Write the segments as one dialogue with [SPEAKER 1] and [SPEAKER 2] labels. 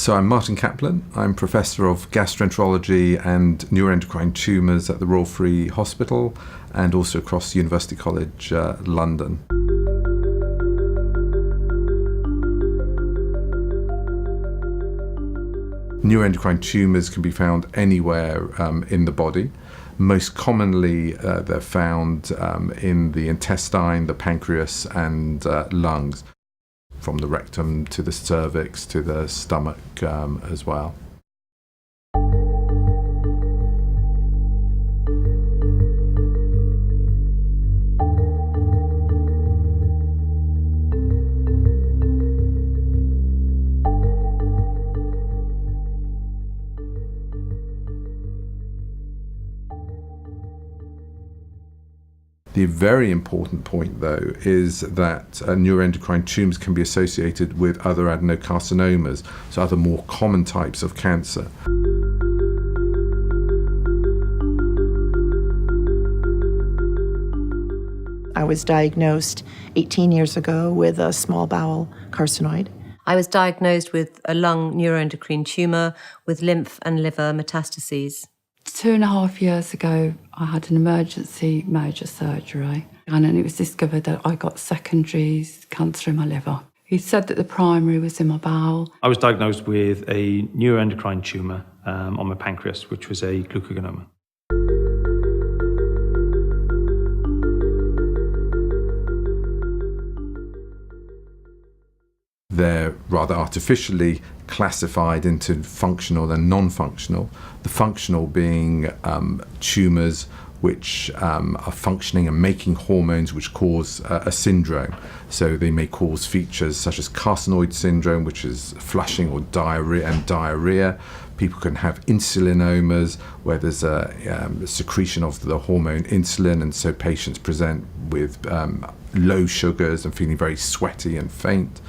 [SPEAKER 1] So I'm Martin Kaplan. I'm Professor of Gastroenterology and Neuroendocrine Tumours at the Royal Free Hospital and also across University College London. Neuroendocrine tumours can be found anywhere in the body. Most commonly, they're found in the intestine, the pancreas, and lungs, from the rectum to the cervix to the stomach as well. The very important point, though, is that neuroendocrine tumours can be associated with other adenocarcinomas, so other more common types of cancer.
[SPEAKER 2] I was diagnosed 18 years ago with a small bowel carcinoid.
[SPEAKER 3] I was diagnosed with a lung neuroendocrine tumour with lymph and liver metastases.
[SPEAKER 4] 2.5 years ago, I had an emergency major surgery, and then it was discovered that I got secondary cancer in my liver. He said that the primary was in my bowel.
[SPEAKER 5] I was diagnosed with a neuroendocrine tumour on my pancreas, which was a glucagonoma.
[SPEAKER 1] They're rather artificially classified into functional and non-functional. The functional being tumours which are functioning and making hormones which cause a syndrome. So they may cause features such as carcinoid syndrome, which is flushing or diarrhea. People can have insulinomas, where there's a secretion of the hormone insulin, and so patients present with low sugars and feeling very sweaty and faint.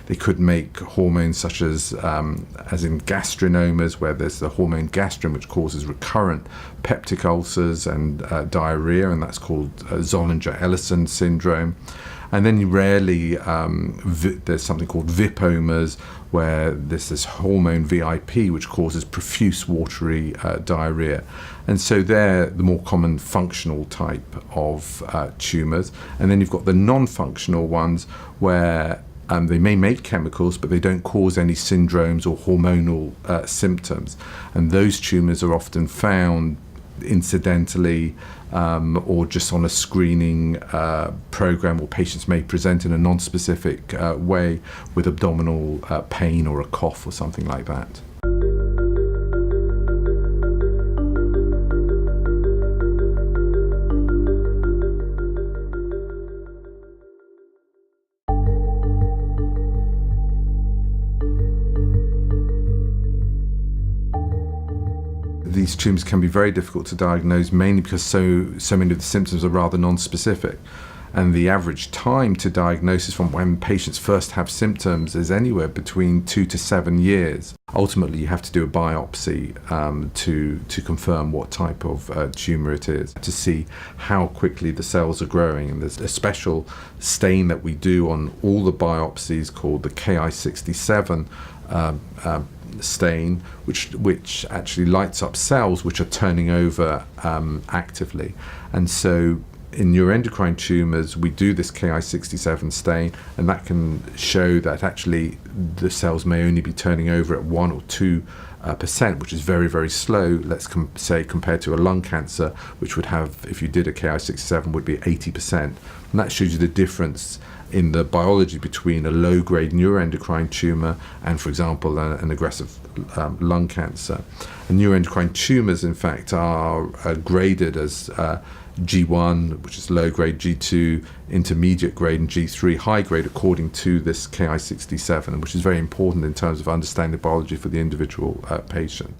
[SPEAKER 1] They could make hormones such as in gastrinomas, where there's the hormone gastrin, which causes recurrent peptic ulcers and diarrhea, and that's called Zollinger-Ellison syndrome. And then rarely there's something called vipomas, where there's this hormone VIP, which causes profuse watery diarrhea. And so they're the more common functional type of tumours. And then you've got the non-functional ones, where they may make chemicals, but they don't cause any syndromes or hormonal symptoms. And those tumours are often found incidentally or just on a screening program, or patients may present in a non-specific way with abdominal pain or a cough or something like that. These tumours can be very difficult to diagnose, mainly because so many of the symptoms are rather non-specific. And the average time to diagnosis from when patients first have symptoms is anywhere between 2 to 7 years. Ultimately, you have to do a biopsy to confirm what type of tumour it is, to see how quickly the cells are growing. And there's a special stain that we do on all the biopsies called the Ki-67 stain, which actually lights up cells which are turning over actively. And so in neuroendocrine tumours, we do this Ki-67 stain, and that can show that actually the cells may only be turning over at 1 or 2%, which is very, very slow, let's say, compared to a lung cancer, which would have, if you did a Ki-67, would be 80%. And that shows you the difference in the biology between a low-grade neuroendocrine tumour and, for example, an aggressive lung cancer. And neuroendocrine tumours, in fact, are graded as G1, which is low grade, G2, intermediate grade, and G3, high grade, according to this Ki-67, which is very important in terms of understanding the biology for the individual patient.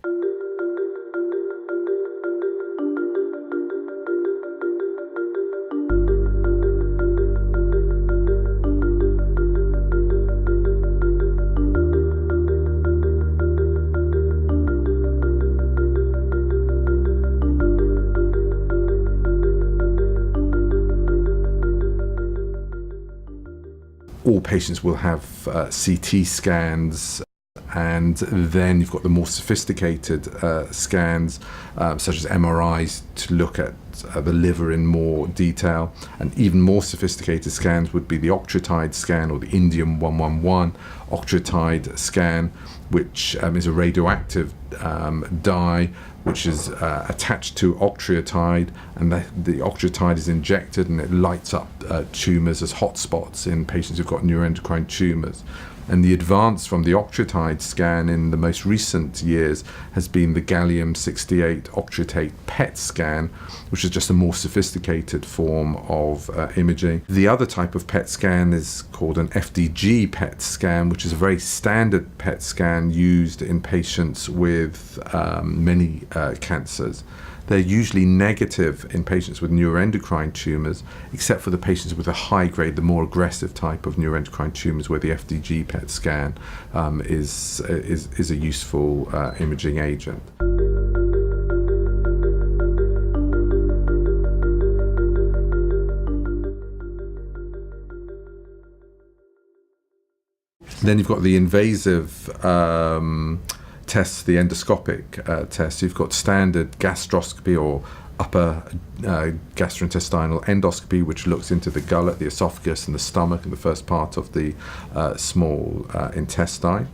[SPEAKER 1] All patients will have CT scans And then you've got the more sophisticated scans, such as MRIs, to look at the liver in more detail. And even more sophisticated scans would be the octreotide scan or the indium 111 octreotide scan, which is a radioactive dye which is attached to octreotide, and the octreotide is injected and it lights up tumours as hotspots in patients who've got neuroendocrine tumours. And the advance from the octreotide scan in the most recent years has been the gallium-68 octreotide PET scan, which is just a more sophisticated form of imaging. The other type of PET scan is called an FDG PET scan, which is a very standard PET scan used in patients with many cancers. They're usually negative in patients with neuroendocrine tumours, except for the patients with a high grade, the more aggressive type of neuroendocrine tumours, where the FDG PET scan is a useful imaging agent. Then you've got the invasive tests, the endoscopic tests. You've got standard gastroscopy or upper gastrointestinal endoscopy, which looks into the gullet, the esophagus, and the stomach, and the first part of the small intestine.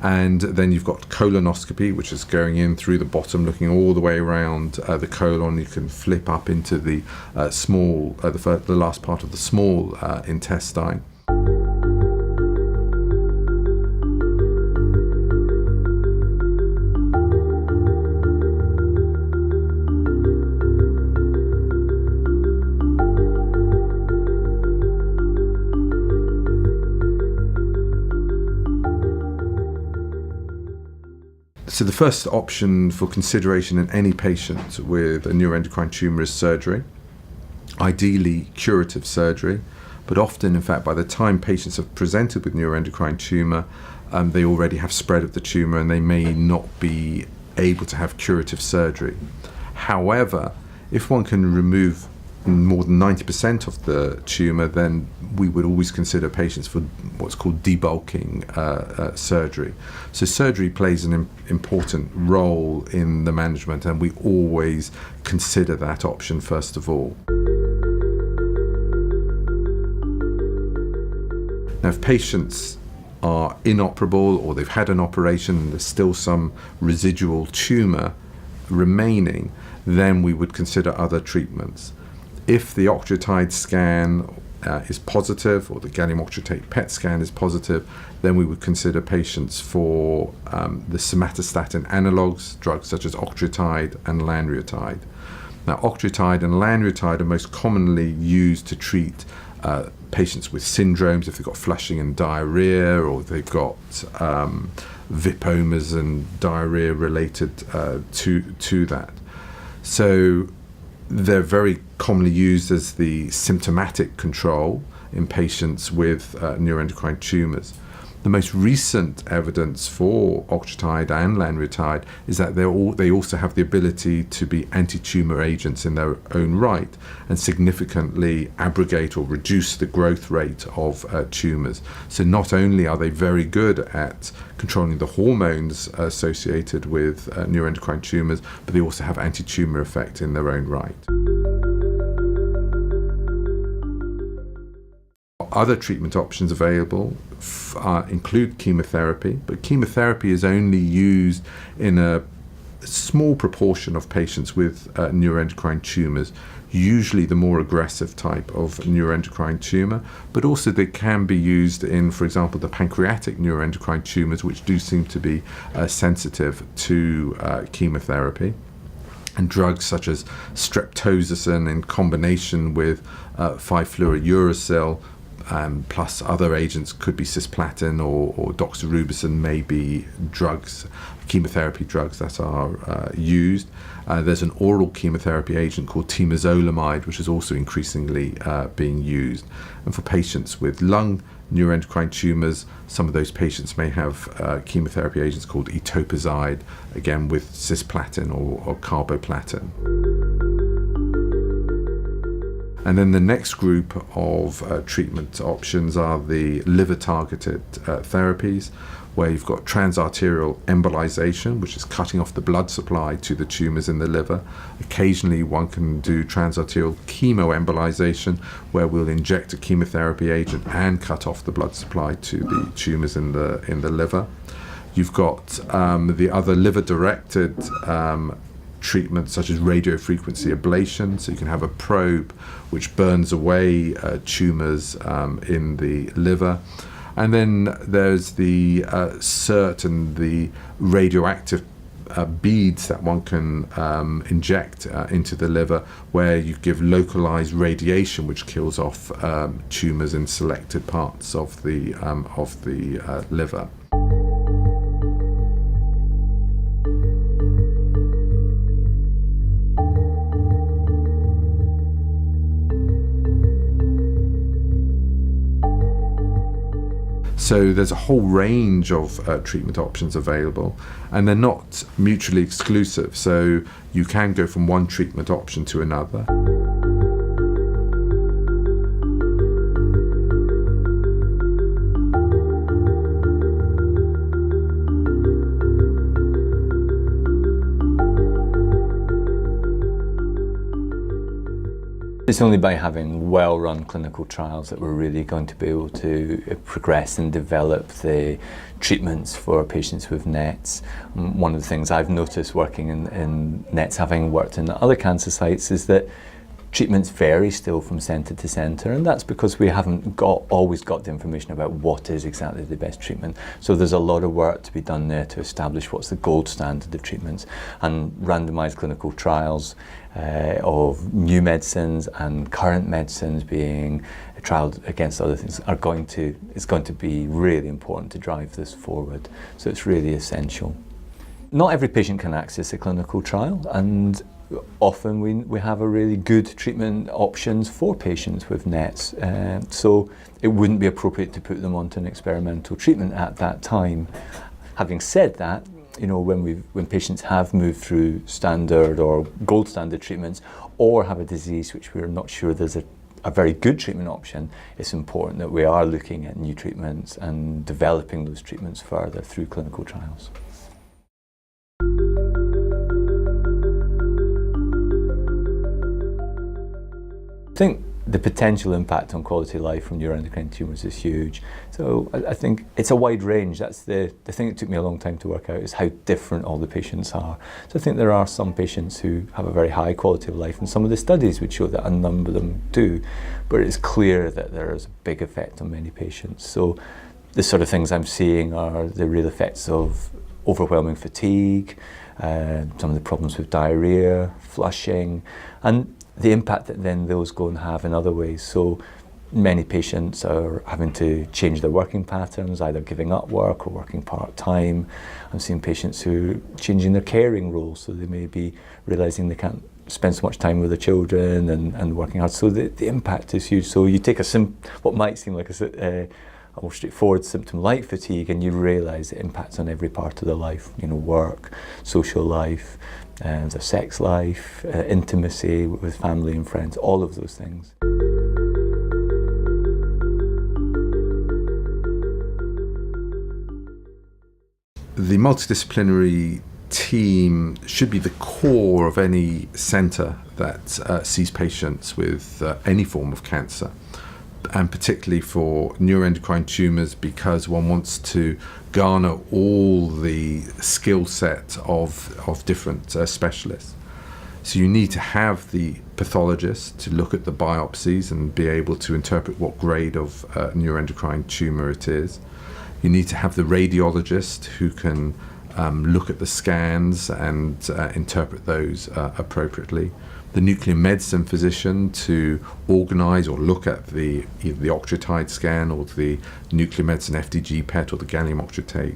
[SPEAKER 1] And then you've got colonoscopy, which is going in through the bottom, looking all the way around the colon. You can flip up into the the last part of the small intestine. So the first option for consideration in any patient with a neuroendocrine tumour is surgery, ideally curative surgery, but often, in fact, by the time patients have presented with neuroendocrine tumour, they already have spread of the tumour and they may not be able to have curative surgery. However, if one can remove more than 90% of the tumour, then we would always consider patients for what's called debulking surgery. So surgery plays an important role in the management, and we always consider that option first of all. Now, if patients are inoperable or they've had an operation and there's still some residual tumour remaining, then we would consider other treatments. If the octreotide scan is positive, or the gallium octreotide PET scan is positive, then we would consider patients for the somatostatin analogues, drugs such as octreotide and lanreotide. Now, octreotide and lanreotide are most commonly used to treat patients with syndromes, if they've got flushing and diarrhea, or they've got vipomas and diarrhea related to that. So they're very commonly used as the symptomatic control in patients with neuroendocrine tumours. The most recent evidence for octreotide and lanreotide is that they also have the ability to be anti-tumour agents in their own right and significantly abrogate or reduce the growth rate of tumours. So not only are they very good at controlling the hormones associated with neuroendocrine tumours, but they also have anti-tumour effect in their own right. Other treatment options available include chemotherapy, but chemotherapy is only used in a small proportion of patients with neuroendocrine tumours, usually the more aggressive type of neuroendocrine tumour, but also they can be used in, for example, the pancreatic neuroendocrine tumours, which do seem to be sensitive to chemotherapy. And drugs such as streptozicin in combination with 5-fluorouracil, plus other agents, could be cisplatin or doxorubicin, may be drugs, chemotherapy drugs that are used. There's an oral chemotherapy agent called temozolomide, which is also increasingly being used. And for patients with lung neuroendocrine tumours, some of those patients may have chemotherapy agents called etoposide, again with cisplatin or carboplatin. And then the next group of treatment options are the liver-targeted therapies, where you've got transarterial embolization, which is cutting off the blood supply to the tumours in the liver. Occasionally one can do transarterial chemoembolization, where we'll inject a chemotherapy agent and cut off the blood supply to the tumours in the liver. You've got the other liver-directed treatments such as radiofrequency ablation, so you can have a probe which burns away tumours in the liver. And then there's the SERT and the radioactive beads that one can inject into the liver, where you give localized radiation which kills off tumours in selected parts of the liver. So there's a whole range of treatment options available, and they're not mutually exclusive, so you can go from one treatment option to another.
[SPEAKER 6] It's only by having well-run clinical trials that we're really going to be able to progress and develop the treatments for patients with NETs. One of the things I've noticed working in NETs, having worked in other cancer sites, is that treatments vary still from centre to centre, and that's because we haven't always got the information about what is exactly the best treatment. So there's a lot of work to be done there to establish what's the gold standard of treatments, and randomised clinical trials of new medicines and current medicines being trialled against other things is going to be really important to drive this forward. So it's really essential. Not every patient can access a clinical trial, and often we have a really good treatment options for patients with NETs, so it wouldn't be appropriate to put them onto an experimental treatment at that time. Having said that, when patients have moved through standard or gold standard treatments, or have a disease which we're not sure there's a very good treatment option, it's important that we are looking at new treatments and developing those treatments further through clinical trials. I think the potential impact on quality of life from neuroendocrine tumours is huge. So I think it's a wide range. That's the thing that took me a long time to work out, is how different all the patients are. So I think there are some patients who have a very high quality of life, and some of the studies would show that a number of them do, but it's clear that there is a big effect on many patients. So the sort of things I'm seeing are the real effects of overwhelming fatigue, some of the problems with diarrhea, flushing, and the impact that then those go and have in other ways. So many patients are having to change their working patterns, either giving up work or working part-time. I'm seeing patients who are changing their caring roles, so they may be realising they can't spend so much time with their children and working hard. So the impact is huge. So you take what might seem like a more straightforward symptom like fatigue, and you realise it impacts on every part of their life, work, social life, their sex life, intimacy with family and friends, all of those things.
[SPEAKER 1] The multidisciplinary team should be the core of any centre that sees patients with any form of cancer, and particularly for neuroendocrine tumours, because one wants to garner all the skill set of different specialists. So you need to have the pathologist to look at the biopsies and be able to interpret what grade of neuroendocrine tumour it is. You need to have the radiologist who can look at the scans and interpret those appropriately. The nuclear medicine physician to organise or look at either the octreotide scan or the nuclear medicine FDG PET or the gallium octreotide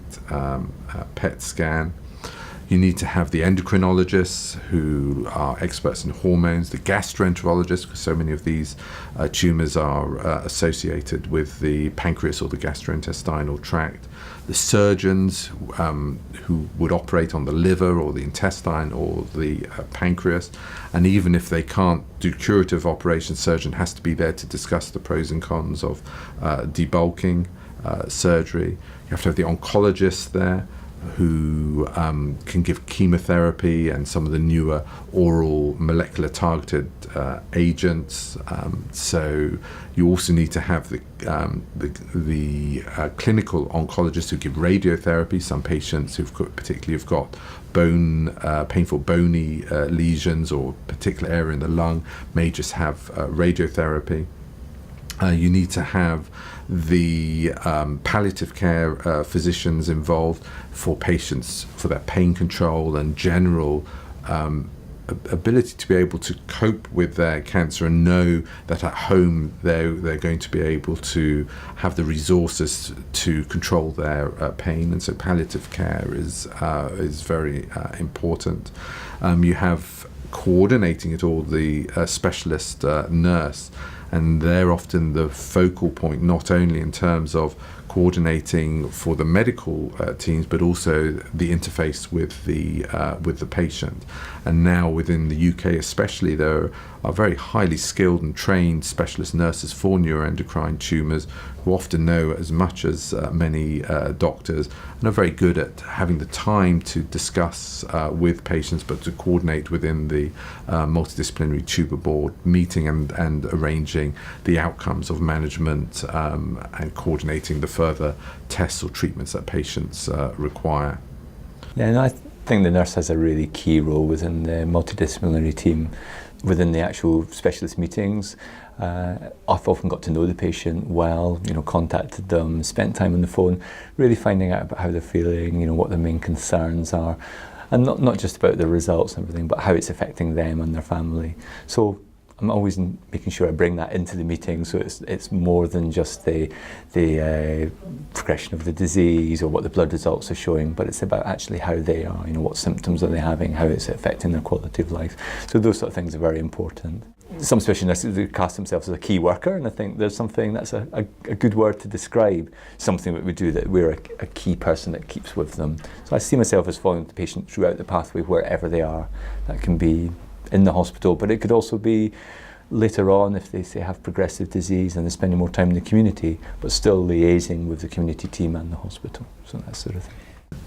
[SPEAKER 1] PET scan. You need to have the endocrinologists who are experts in hormones, the gastroenterologists, because so many of these tumours are associated with the pancreas or the gastrointestinal tract, the surgeons who would operate on the liver or the intestine or the pancreas, and even if they can't do curative operations, surgeon has to be there to discuss the pros and cons of debulking, surgery. You have to have the oncologist there who can give chemotherapy and some of the newer oral molecular targeted agents. So you also need to have the clinical oncologists who give radiotherapy. Some patients particularly have got painful bony lesions or particular area in the lung may just have radiotherapy. You need to have the palliative care physicians involved for patients, for their pain control and general ability to be able to cope with their cancer and know that at home they're going to be able to have the resources to control their pain. And so palliative care is very important. You have coordinating it all, the specialist nurse, and they're often the focal point, not only in terms of coordinating for the medical teams, but also the interface with the patient. And now within the UK especially, there are very highly skilled and trained specialist nurses for neuroendocrine tumours who often know as much as many doctors and are very good at having the time to discuss with patients, but to coordinate within the multidisciplinary tumour board meeting and arranging the outcomes of management and coordinating the further tests or treatments that patients require.
[SPEAKER 6] Yeah, and I think the nurse has a really key role within the multidisciplinary team, within the actual specialist meetings. I've often got to know the patient well, contacted them, spent time on the phone, really finding out about how they're feeling, what their main concerns are, and not just about the results and everything, but how it's affecting them and their family. So I'm always making sure I bring that into the meeting, so it's more than just the progression of the disease or what the blood results are showing, but it's about actually how they are, what symptoms are they having, how it's affecting their quality of life. So those sort of things are very important. Some specialists cast themselves as a key worker, and I think there's something that's a good word to describe something that we do, that we're a key person that keeps with them. So I see myself as following the patient throughout the pathway wherever they are. That can be in the hospital, but it could also be later on if they say have progressive disease and they're spending more time in the community, but still liaising with the community team and the hospital. So that sort of thing.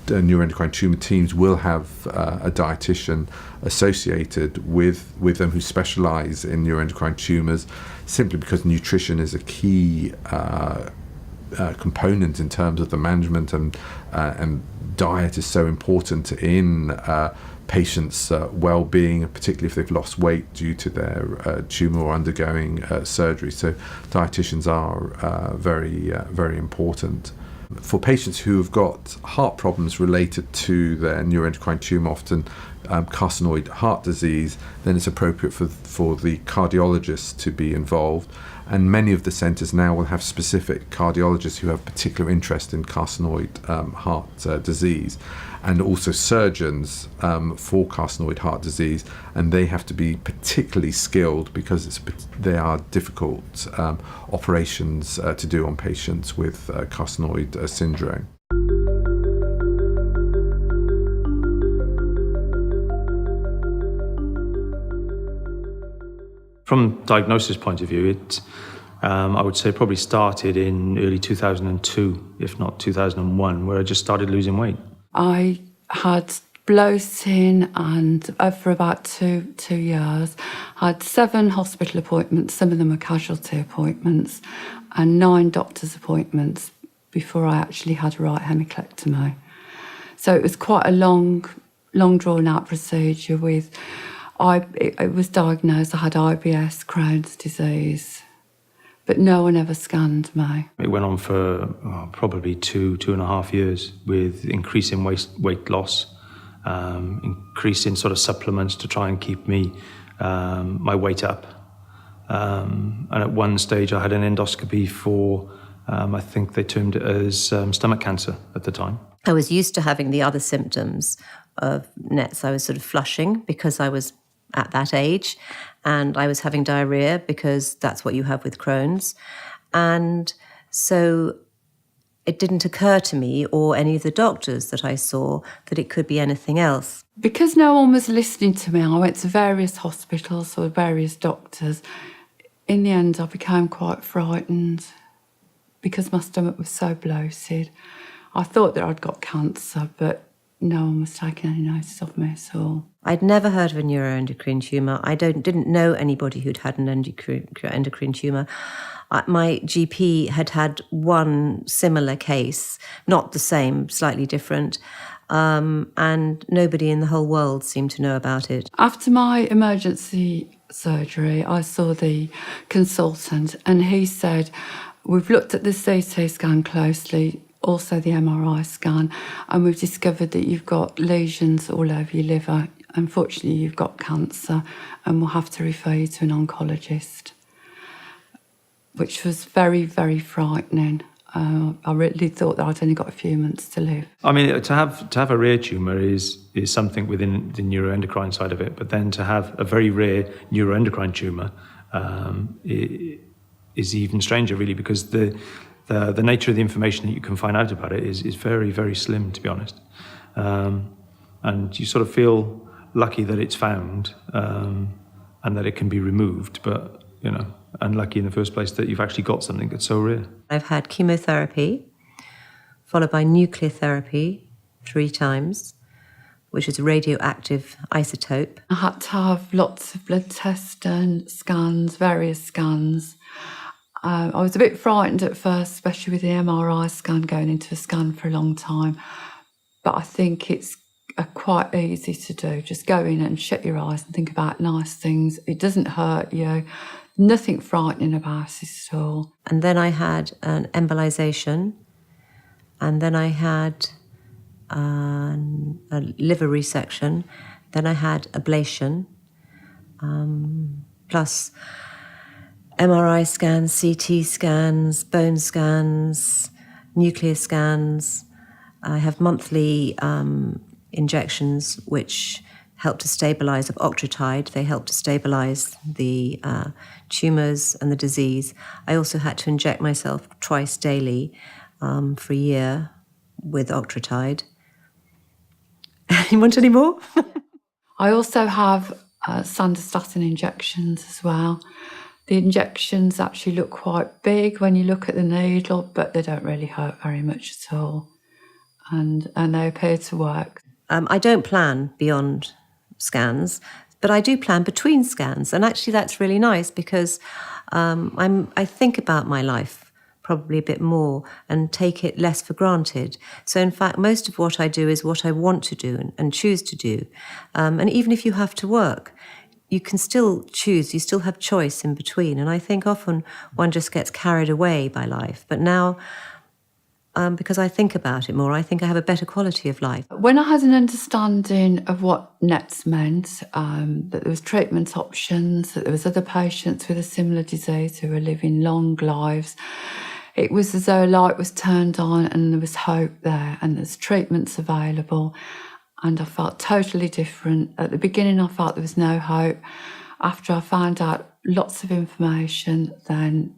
[SPEAKER 1] The neuroendocrine tumour teams will have a dietitian associated with them who specialise in neuroendocrine tumours, simply because nutrition is a key component in terms of the management, and diet is so important in patients' well-being, particularly if they've lost weight due to their tumour or undergoing surgery. So dietitians are very important. For patients who have got heart problems related to their neuroendocrine tumour, often carcinoid heart disease, then it's appropriate for the cardiologist to be involved. And many of the centres now will have specific cardiologists who have particular interest in carcinoid heart disease, and also surgeons for carcinoid heart disease, and they have to be particularly skilled because they are difficult operations to do on patients with carcinoid syndrome.
[SPEAKER 5] From diagnosis point of view, it I would say probably started in early 2002, if not 2001, where I just started losing weight.
[SPEAKER 4] I had bloating, and for about two years, I had 7 hospital appointments, some of them were casualty appointments, and 9 doctor's appointments before I actually had a right hemiclectomy. So it was quite a long drawn out procedure with, it was diagnosed I had IBS, Crohn's disease, but no one ever scanned me.
[SPEAKER 5] It went on for probably 2.5 years, with increasing weight loss, increasing sort of supplements to try and keep my weight up. And at one stage I had an endoscopy for, I think they termed it as stomach cancer at the time.
[SPEAKER 3] I was used to having the other symptoms of NETs. I was sort of flushing because I was at that age, and I was having diarrhea because that's what you have with Crohn's. And so it didn't occur to me or any of the doctors that I saw that it could be anything else.
[SPEAKER 4] Because no one was listening to me, I went to various hospitals or various doctors. In the end, I became quite frightened because my stomach was so bloated. I thought that I'd got cancer, but no one was taking any notice of me at all.
[SPEAKER 3] I'd never heard of a neuroendocrine tumour. I didn't know anybody who'd had an endocrine tumour. My GP had one similar case, not the same, slightly different, and nobody in the whole world seemed to know about it.
[SPEAKER 4] After my emergency surgery, I saw the consultant, and he said, we've looked at the CT scan closely, also the MRI scan, and we've discovered that you've got lesions all over your liver. Unfortunately, you've got cancer, and we'll have to refer you to an oncologist, which was very, very frightening. I really thought that I'd only got a few months to live.
[SPEAKER 5] I mean, to have a rare tumour is something within the neuroendocrine side of it, but then to have a very rare neuroendocrine tumour is even stranger, really, because the nature of the information that you can find out about it is very, very slim, to be honest. And you sort of feel lucky that it's found and that it can be removed, but, you know, unlucky in the first place that you've actually got something that's so rare.
[SPEAKER 3] I've had chemotherapy, followed by nuclear therapy 3 times, which is a radioactive isotope.
[SPEAKER 4] I had to have lots of blood tests and scans, various scans. I was a bit frightened at first, especially with the MRI scan, going into a scan for a long time. But I think it's quite easy to do. Just go in and shut your eyes and think about nice things. It doesn't hurt you. Nothing frightening about it at all.
[SPEAKER 3] And then I had an embolization, and then I had a liver resection, then I had ablation, plus MRI scans, CT scans, bone scans, nuclear scans. I have monthly injections which help to stabilise of octreotide. They help to stabilise the tumours and the disease. I also had to inject myself twice daily for a year with octreotide. You want any more?
[SPEAKER 4] I also have sandostatin injections as well. The injections actually look quite big when you look at the needle, but they don't really hurt very much at all. And they appear to work.
[SPEAKER 3] I don't plan beyond scans, but I do plan between scans. And actually that's really nice because I think about my life probably a bit more and take it less for granted. So in fact, most of what I do is what I want to do and choose to do. And even if you have to work, you can still choose, you still have choice in between. And I think often one just gets carried away by life. But now, because I think about it more, I think I have a better quality of life.
[SPEAKER 4] When I had an understanding of what NETs meant, that there was treatment options, that there was other patients with a similar disease who were living long lives, it was as though a light was turned on and there was hope there and there's treatments available. And I felt totally different. At the beginning, I felt there was no hope. After I found out lots of information, then,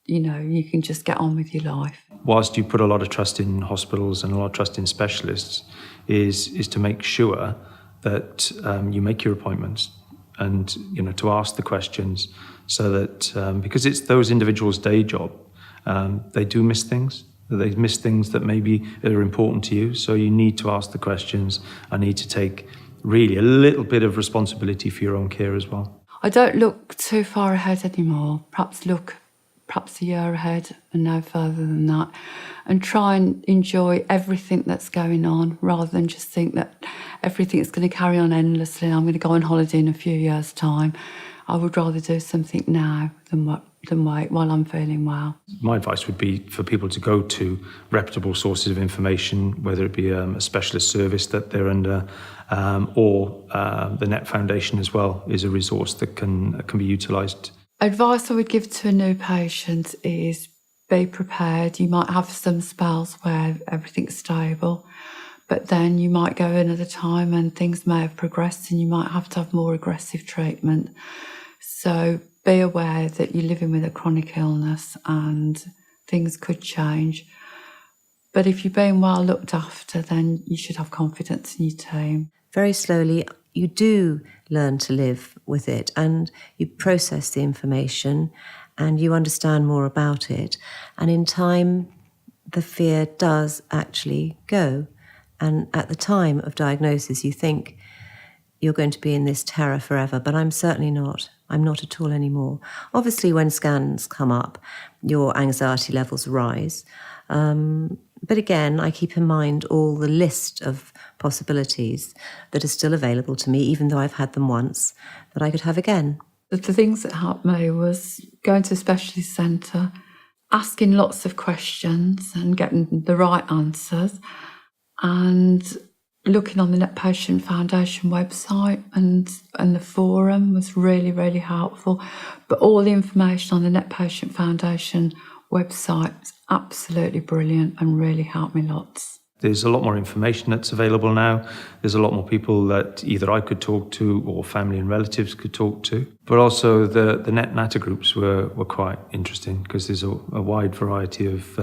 [SPEAKER 4] you know, you can just get on with your life.
[SPEAKER 5] Whilst you put a lot of trust in hospitals and a lot of trust in specialists, is to make sure that you make your appointments and, you know, to ask the questions so that, because it's those individuals' day job, they do miss things. They miss things that maybe are important to you. So you need to ask the questions. I need to take really a little bit of responsibility for your own care as well.
[SPEAKER 4] I don't look too far ahead anymore. Perhaps a year ahead and no further than that, and try and enjoy everything that's going on rather than just think that everything's going to carry on endlessly and I'm going to go on holiday in a few years' time. I would rather do something now than wait while I'm feeling well. My
[SPEAKER 5] advice would be for people to go to reputable sources of information, whether it be a specialist service that they're under, or the NET Foundation as well is a resource that can be utilised. Advice I would give to a new patient is be prepared. You might have some spells where everything's stable, but then you might go another time and things may have progressed and you might have to have more aggressive treatment. So be aware that you're living with a chronic illness and things could change. But if you're being well looked after, then you should have confidence in your team. Very slowly, you do learn to live with it and you process the information
[SPEAKER 3] and you understand more about it. And in time, the fear does actually go. And at the time of diagnosis, you think you're going to be in this terror forever, but I'm certainly not. I'm not at all anymore. Obviously, when scans come up, your anxiety levels rise. But again, I keep in mind all the list of possibilities that are still available to me, even though I've had them once, that I could have again.
[SPEAKER 4] The things that helped me was going to a specialist centre, asking lots of questions and getting the right answers, and looking on the Net Patient Foundation website and the forum was really, really helpful. But all the information on the Net Patient Foundation website was absolutely brilliant and really helped me lots.
[SPEAKER 5] There's a lot more information that's available now. There's a lot more people that either I could talk to or family and relatives could talk to. But also the NET-Natter groups were quite interesting because there's a wide variety of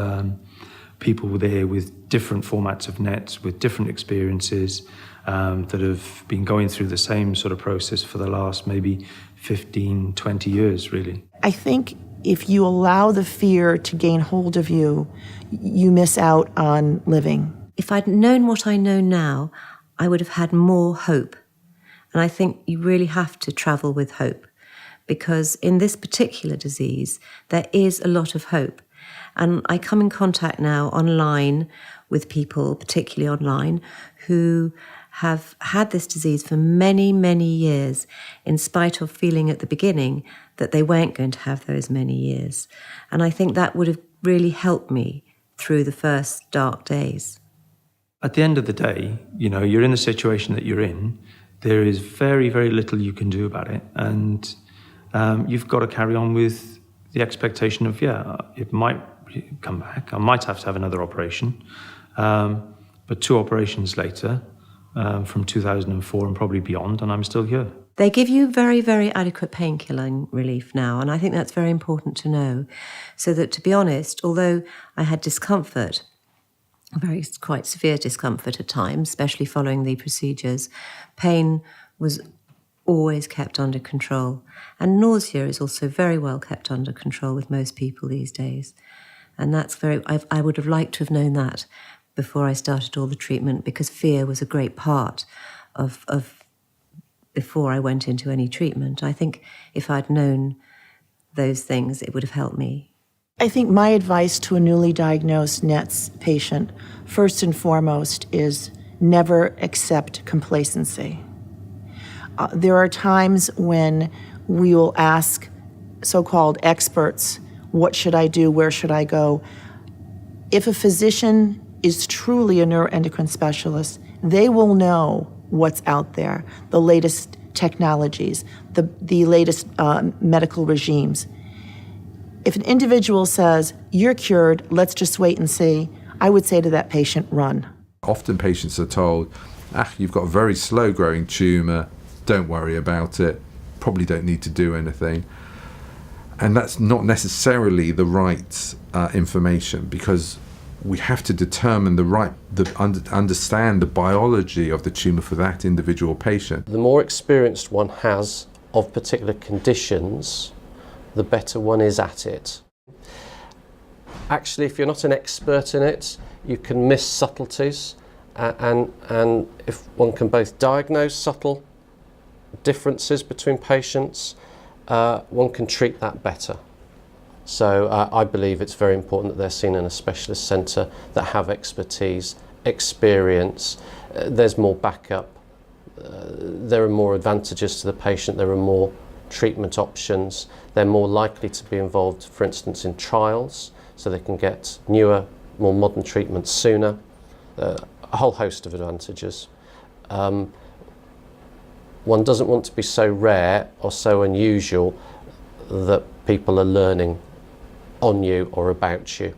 [SPEAKER 5] people there with different formats of nets, with different experiences that have been going through the same sort of process for the last maybe 15, 20 years, really.
[SPEAKER 2] I think if you allow the fear to gain hold of you, you miss out on living.
[SPEAKER 3] If I'd known what I know now, I would have had more hope. And I think you really have to travel with hope, because in this particular disease, there is a lot of hope. And I come in contact now online with people, particularly online, who have had this disease for many, many years, in spite of feeling at the beginning that they weren't going to have those many years. And I think that would have really helped me through the first dark days.
[SPEAKER 5] At the end of the day, you're in the situation that you're in. There is very, very little you can do about it. And you've got to carry on with the expectation of, it might come back. I might have to have another operation. But 2 operations later, from 2004 and probably beyond, and I'm still here.
[SPEAKER 3] They give you very, very adequate painkilling relief now, and I think that's very important to know. So that, to be honest, although I had discomfort, quite severe discomfort at times, especially following the procedures, pain was always kept under control. And nausea is also very well kept under control with most people these days. And that's I would have liked to have known that before I started all the treatment, because fear was a great part of before I went into any treatment. I think if I'd known those things, it would have helped me.
[SPEAKER 2] I think my advice to a newly diagnosed NETs patient, first and foremost, is never accept complacency. There are times when we will ask so-called experts, what should I do, where should I go? If a physician is truly a neuroendocrine specialist, they will know what's out there, the latest technologies, the latest medical regimes. If an individual says, you're cured, let's just wait and see, I would say to that patient, run.
[SPEAKER 1] Often patients are told, you've got a very slow-growing tumour, don't worry about it, probably don't need to do anything. And that's not necessarily the right information, because we have to determine understand the biology of the tumour for that individual patient.
[SPEAKER 7] The more experience one has of particular conditions, the better one is at it. Actually, if you're not an expert in it, you can miss subtleties, and if one can both diagnose subtle differences between patients, one can treat that better. So I believe it's very important that they're seen in a specialist centre that have expertise, experience, there's more backup, there are more advantages to the patient, there are more treatment options, they're more likely to be involved, for instance, in trials, so they can get newer, more modern treatments sooner, a whole host of advantages. One doesn't want to be so rare or so unusual that people are learning on you or about you.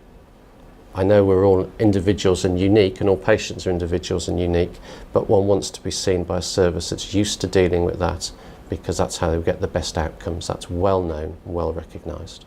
[SPEAKER 7] I know we're all individuals and unique, and all patients are individuals and unique, but one wants to be seen by a service that's used to dealing with that, because that's how they get the best outcomes. That's well known, well recognised.